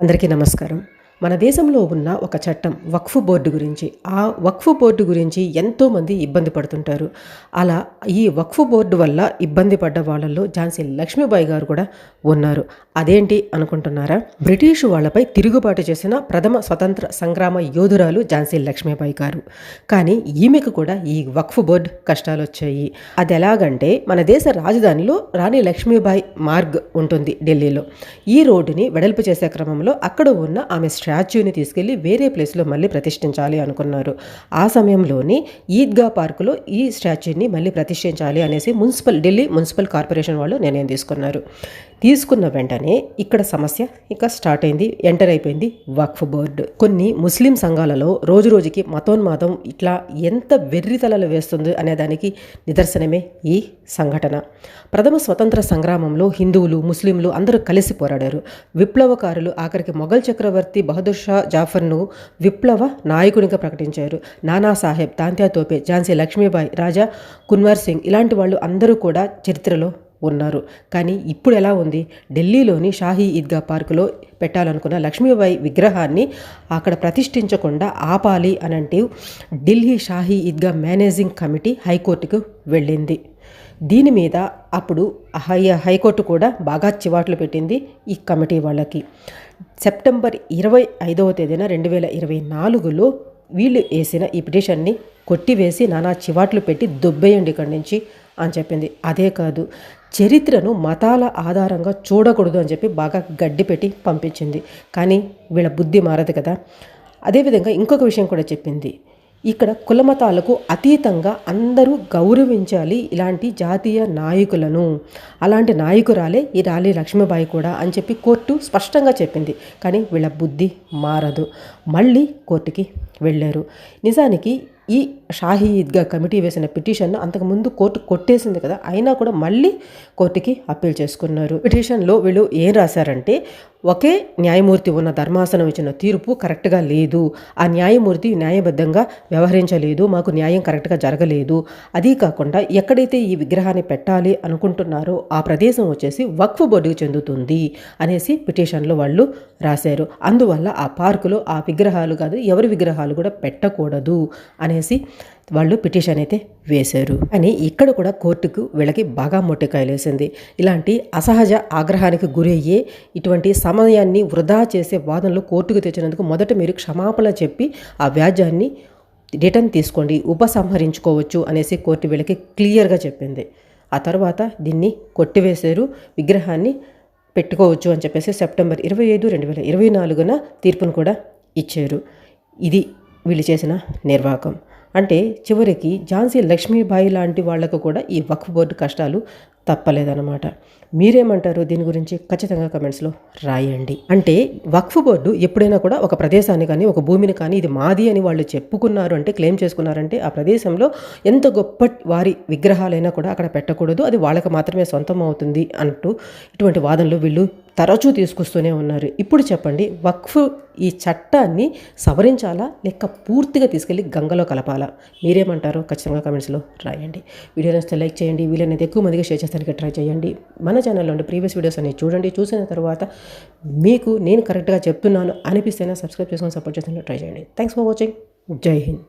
అందరికీ నమస్కారం. మన దేశంలో ఉన్న ఒక చట్టం వక్ఫ్ బోర్డు గురించి. ఆ వక్ఫ్ బోర్డు గురించి ఎంతోమంది ఇబ్బంది పడుతుంటారు. అలా ఈ వక్ఫ్ బోర్డు వల్ల ఇబ్బంది పడ్డ వాళ్ళల్లో ఝాన్సీ లక్ష్మీబాయి గారు కూడా ఉన్నారు. అదేంటి అనుకుంటున్నారా? బ్రిటిష్ వాళ్ళపై తిరుగుబాటు చేసిన ప్రథమ స్వతంత్ర సంగ్రామ యోధురాలు ఝాన్సీ లక్ష్మీబాయి గారు. కానీ ఈమెకు కూడా ఈ వక్ఫ్ బోర్డు కష్టాలు వచ్చాయి. అది ఎలాగంటే, మన దేశ రాజధానిలో రాణి లక్ష్మీబాయి మార్గ్ ఉంటుంది ఢిల్లీలో. ఈ రోడ్డుని వెడల్పు చేసే క్రమంలో అక్కడ ఉన్న ఆమె స్టాచ్యూని తీసుకెళ్లి వేరే ప్లేస్లో మళ్ళీ ప్రతిష్ఠించాలి అనుకున్నారు. ఆ సమయంలోని ఈద్గా పార్కులో ఈ స్టాచ్యూని మళ్ళీ ప్రతిష్ఠించాలి అనేసి ఢిల్లీ మున్సిపల్ కార్పొరేషన్ వాళ్ళు నిర్ణయం తీసుకున్నారు. తీసుకున్న వెంటనే ఇక్కడ సమస్య ఇక స్టార్ట్ అయింది. ఎంటర్ అయిపోయింది వక్ఫ్ బోర్డు. కొన్ని ముస్లిం సంఘాలలో రోజు రోజుకి మతోన్మాదం ఇట్లా ఎంత వెర్రితలలు వేస్తుంది అనేదానికి నిదర్శనమే ఈ సంఘటన. ప్రథమ స్వతంత్ర సంగ్రామంలో హిందువులు, ముస్లింలు అందరూ కలిసి పోరాడారు. విప్లవకారులు ఆఖరికి మొఘల్ చక్రవర్తి బహదూర్ షా జాఫర్ను విప్లవ నాయకునిగా ప్రకటించారు. నానాసాహెబ్, తాంత్యా తోపే, ఝాన్సీ లక్ష్మీబాయి, రాజా కున్వర్ సింగ్ ఇలాంటి వాళ్ళు అందరూ కూడా చరిత్రలో ఉన్నారు. కానీ ఇప్పుడు ఎలా ఉంది? ఢిల్లీలోని షాహీ ఈద్గా పార్కులో పెట్టాలనుకున్న లక్ష్మీబాయి విగ్రహాన్ని అక్కడ ప్రతిష్ఠించకుండా ఆపాలి అనంటూ ఢిల్లీ షాహీ ఈద్గా మేనేజింగ్ కమిటీ హైకోర్టుకు వెళ్ళింది. దీని మీద అప్పుడు హైకోర్టు కూడా బాగా చివాట్లు పెట్టింది ఈ కమిటీ వాళ్ళకి. సెప్టెంబర్ 25వ తేదీన 2024లో వీళ్ళు వేసిన ఈ పిటిషన్ని కొట్టివేసి నానా చివాట్లు పెట్టి దొబ్బేయండి ఇక్కడి నుంచి అని చెప్పింది. అదే కాదు, చరిత్రను మతాల ఆధారంగా చూడకూడదు అని చెప్పి బాగా గడ్డి పెట్టి పంపించింది. కానీ వీళ్ళ బుద్ధి మారదు కదా. అదేవిధంగా ఇంకొక విషయం కూడా చెప్పింది. ఇక్కడ కులమతాలకు అతీతంగా అందరూ గౌరవించాలి ఇలాంటి జాతీయ నాయకులను. అలాంటి నాయకురాలే ఈ రాణి లక్ష్మీబాయి కూడా అని చెప్పి కోర్టు స్పష్టంగా చెప్పింది. కానీ వీళ్ళ బుద్ధి మారదు. మళ్ళీ కోర్టుకి వెళ్ళారు. నిజానికి ఈ షాహీ ఈద్గా కమిటీ వేసిన పిటిషన్ను అంతకుముందు కోర్టు కొట్టేసింది కదా, అయినా కూడా మళ్ళీ కోర్టుకి అప్పీల్ చేసుకున్నారు. పిటిషన్లో వీళ్ళు ఏం రాశారంటే, ఒకే న్యాయమూర్తి ఉన్న ధర్మాసనం ఇచ్చిన తీర్పు కరెక్ట్గా లేదు, ఆ న్యాయమూర్తి న్యాయబద్ధంగా వ్యవహరించలేదు, మాకు న్యాయం కరెక్ట్గా జరగలేదు. అదీ కాకుండా ఎక్కడైతే ఈ విగ్రహాన్ని పెట్టాలి అనుకుంటున్నారో ఆ ప్రదేశం వచ్చేసి వక్ఫ్ బోర్డుకు చెందుతుంది అనేసి పిటిషన్లో వాళ్ళు రాశారు. అందువల్ల ఆ పార్కులో ఆ విగ్రహాలు కాదు, ఎవరి విగ్రహాలు కూడా పెట్టకూడదు అనేసి వాళ్ళు పిటిషన్ అయితే వేశారు. అని ఇక్కడ కూడా కోర్టుకు వీళ్ళకి బాగా మొట్టికాయలేసింది. ఇలాంటి అసహజ ఆగ్రహానికి గురయ్యే ఇటువంటి సమయాన్ని వృధా చేసే వాదనలు కోర్టుకు తెచ్చినందుకు మొదట మీరు క్షమాపణ చెప్పి ఆ వ్యాజ్యాన్ని రిటర్న్ తీసుకోండి, ఉపసంహరించుకోవచ్చు అనేసి కోర్టు వీళ్ళకి క్లియర్గా చెప్పింది. ఆ తర్వాత దీన్ని కొట్టివేశారు. విగ్రహాన్ని పెట్టుకోవచ్చు అని చెప్పేసి సెప్టెంబర్ 25, 2024 తీర్పును కూడా ఇచ్చారు. ఇది వీళ్ళు చేసిన నిర్వాకం. అంటే చివరికి ఝాన్సీ లక్ష్మీబాయి లాంటి వాళ్లకు కూడా ఈ వక్ఫ్ బోర్డు కష్టాలు తప్పలేదన్నమాట. మీరేమంటారు దీని గురించి? ఖచ్చితంగా కమెంట్స్లో రాయండి. అంటే వక్ఫ్ బోర్డు ఎప్పుడైనా కూడా ఒక ప్రదేశాన్ని కానీ ఒక భూమిని కానీ ఇది మాది అని వాళ్ళు చెప్పుకున్నారు అంటే, క్లెయిమ్ చేసుకున్నారంటే, ఆ ప్రదేశంలో ఎంత గొప్ప వారి విగ్రహాలైనా కూడా అక్కడ పెట్టకూడదు, అది వాళ్ళకి మాత్రమే సొంతం అవుతుంది అంటూ ఇటువంటి వాదనలు వీళ్ళు తరచూ తీసుకొస్తూనే ఉన్నారు. ఇప్పుడు చెప్పండి, వక్ఫ్ ఈ చట్టాన్ని సవరించాలా లేక పూర్తిగా తీసుకెళ్ళి గంగలో కలపాలా? మీరేమంటారో ఖచ్చితంగా కమెంట్స్లో రాయండి. వీడియో నచ్చితే లైక్ చేయండి, వీలైనంత ఎక్కువ మందికి షేర్ చేస్తానికి ట్రై చేయండి. మన ఛానల్లో ఉండే ప్రీవియస్ వీడియోస్ అన్ని చూడండి. చూసిన తర్వాత మీకు నేను కరెక్ట్గా చెప్తున్నాను అనిపిస్తేనే సబ్స్క్రైబ్ చేసుకొని సపోర్ట్ చేస్తానికి ట్రై చేయండి. Thanks for watching. జై హింద్.